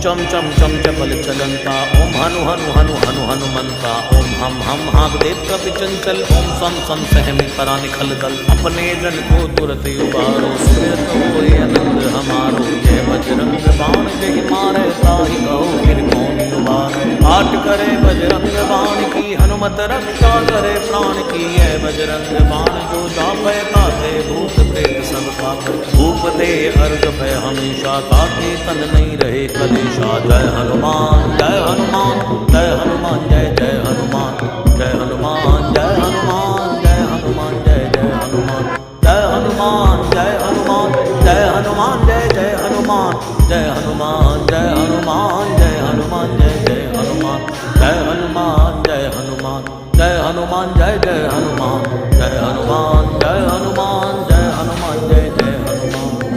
चम चम चम चपल चलंता, ओम हनु हनु हनु हनु हनुमंता, ओम हम महादेव कपि चंचल, ओम सम सम सहमी परा निखल दल, अपने जन को तुरत उबारो, सुरत होए आनंद हमारो, जय बजरंग बाण जय मारे, ताहि कहो फिर कौन उबारे, पाठ करे बजरंग बाण की, हनुमत रक्षा करे प्राण की, है बजरंग बाण जो जापै ताते, भूत प्रेत सब खाते, भूप दे अर्घ भय हमेशा, ताके तन नहीं रहे कलेशा, जय हनुमान जय हनुमान जय हनुमान, जय जय हनुमान जय हनुमान जय हनुमान जय हनुमान जय जय हनुमान, जय हनुमान जय हनुमान जय हनुमान जय जय हनुमान, जय हनुमान जय हनुमान जय हनुमान जय जय हनुमान, जय हनुमान जय हनुमान जय हनुमान जय जय हनुमान, जय हनुमान जय हनुमान जय हनुमान जय जय हनुमान।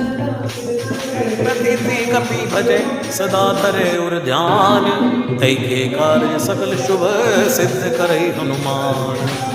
प्रतीति कपि भजे सदा धरे उर ध्यान, तै के कार्य सकल शुभ सिद्ध करे हनुमान।